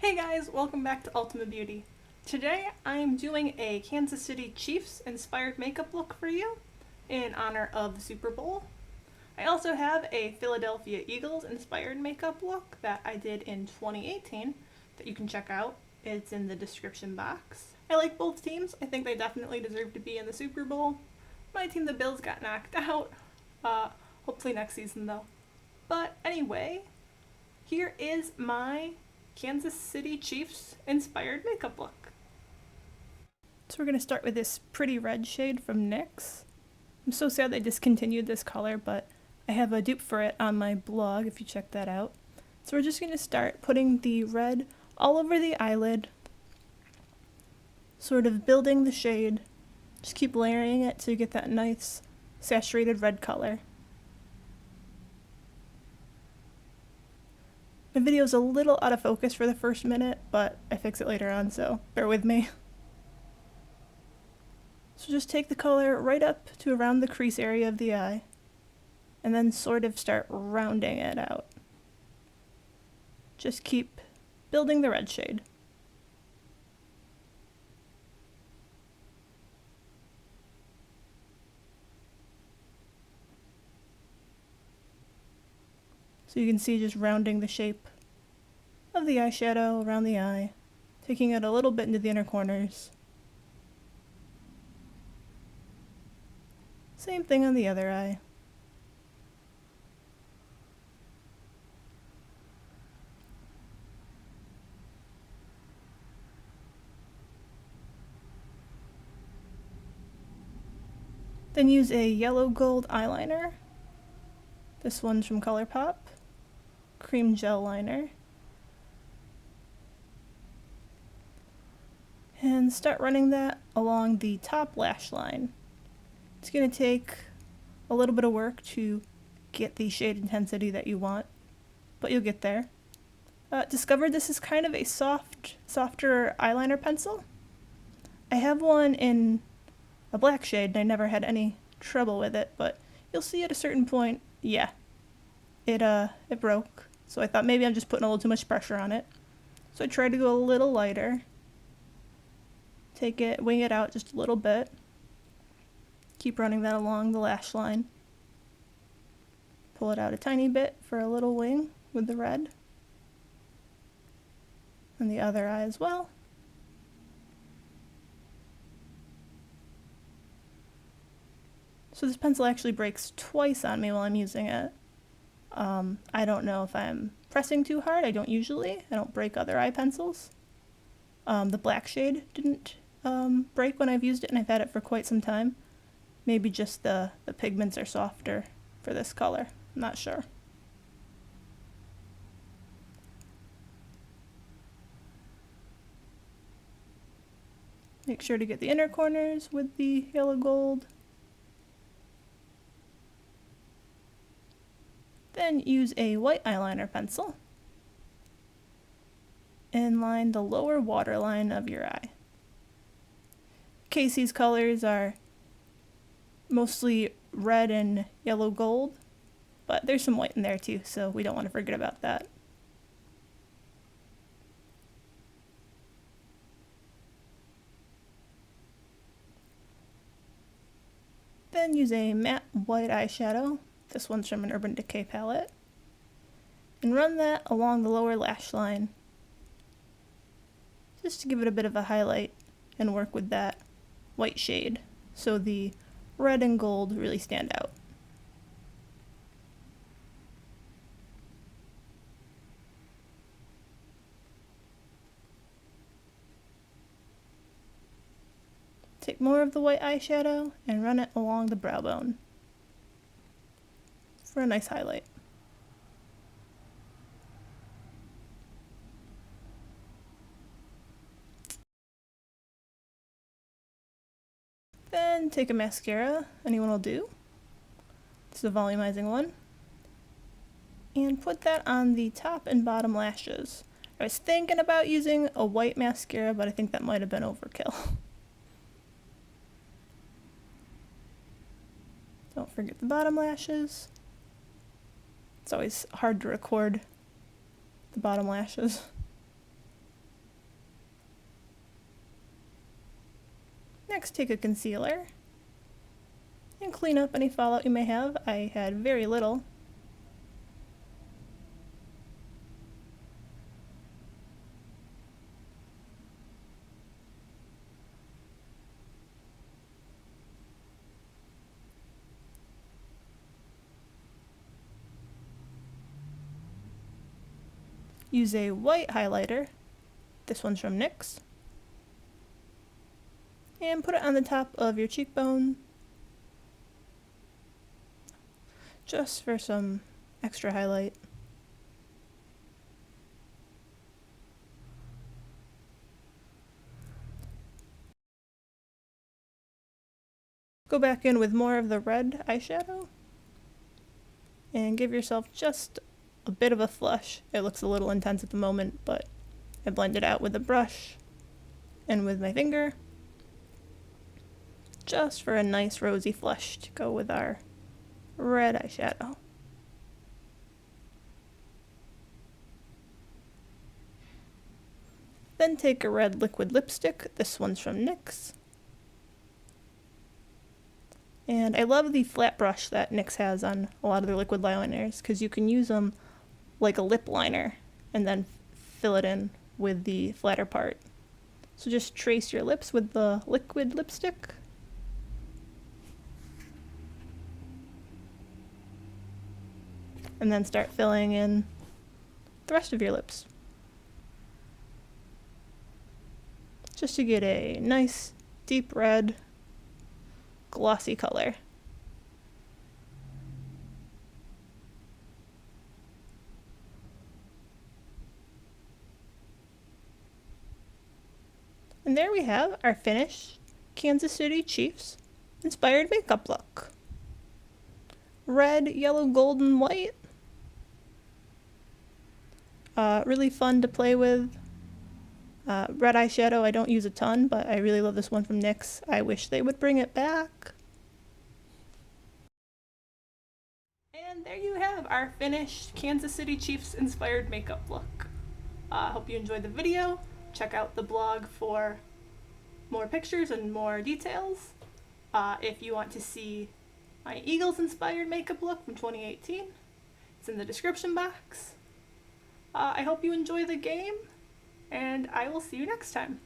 Hey guys, welcome back to UltimaBeauty. Today I'm doing a Kansas City Chiefs inspired makeup look for you in honor of the Super Bowl. I also have a Philadelphia Eagles inspired makeup look that I did in 2018 that you can check out. It's in the description box. I like both teams. I think they definitely deserve to be in the Super Bowl. My team, the Bills, got knocked out. Hopefully next season though. But anyway, here is my Kansas City Chiefs inspired makeup look. So we're going to start with this pretty red shade from N.Y.C. I'm so sad they discontinued this color, but I have a dupe for it on my blog if you check that out. So we're just going to start putting the red all over the eyelid, sort of building the shade. Just keep layering it till you get that nice saturated red color. My video's a little out of focus for the first minute, but I fix it later on, so bear with me. So just take the color right up to around the crease area of the eye, and then sort of start rounding it out. Just keep building the red shade. So you can see just rounding the shape of the eyeshadow around the eye, taking it a little bit into the inner corners. Same thing on the other eye. Then use a yellow gold eyeliner. This one's from Colourpop. Cream gel liner. And start running that along the top lash line. It's going to take a little bit of work to get the shade intensity that you want, but you'll get there. Discovered this is kind of a softer eyeliner pencil. I have one in a black shade and I never had any trouble with it, but you'll see at a certain point, yeah, it broke. So I thought maybe I'm just putting a little too much pressure on it. So I tried to go a little lighter. Take it, wing it out just a little bit. Keep running that along the lash line. Pull it out a tiny bit for a little wing with the red. And the other eye as well. So this pencil actually breaks twice on me while I'm using it. I don't know if I'm pressing too hard. I don't usually. I don't break other eye pencils. The black shade didn't break when I've used it, and I've had it for quite some time. Maybe just the pigments are softer for this color. I'm not sure. Make sure to get the inner corners with the yellow gold. Then use a white eyeliner pencil and line the lower waterline of your eye. Casey's colors are mostly red and yellow gold, but there's some white in there too, so we don't want to forget about that. Then use a matte white eyeshadow. This one's from an Urban Decay palette. And run that along the lower lash line, just to give it a bit of a highlight and work with that white shade so the red and gold really stand out. Take more of the white eyeshadow and run it along the brow bone for a nice highlight. Then take a mascara, anyone will do. This is a volumizing one. And put that on the top and bottom lashes. I was thinking about using a white mascara, but I think that might have been overkill. Don't forget the bottom lashes. It's always hard to record the bottom lashes. Next, take a concealer and clean up any fallout you may have. I had very little. Use a white highlighter, this one's from N.Y.C, and put it on the top of your cheekbone, just for some extra highlight. Go back in with more of the red eyeshadow, and give yourself just a bit of a flush. It looks a little intense at the moment, but I blend it out with a brush and with my finger, just for a nice rosy flush to go with our red eyeshadow. Then take a red liquid lipstick, this one's from N.Y.C. And I love the flat brush that N.Y.C has on a lot of their liquid eyeliners, because you can use them like a lip liner and then fill it in with the flatter part. So just trace your lips with the liquid lipstick. And then start filling in the rest of your lips. Just to get a nice deep red glossy color. And there we have our finished Kansas City Chiefs inspired makeup look. Red, yellow, gold, and white. Really fun to play with. Red eyeshadow I don't use a ton, but I really love this one from N.Y.C. I wish they would bring it back. And there you have our finished Kansas City Chiefs inspired makeup look. Hope you enjoyed the video. Check out the blog for more pictures and more details. If you want to see my Eagles inspired makeup look from 2018, it's in the description box. I hope you enjoy the game, and I will see you next time.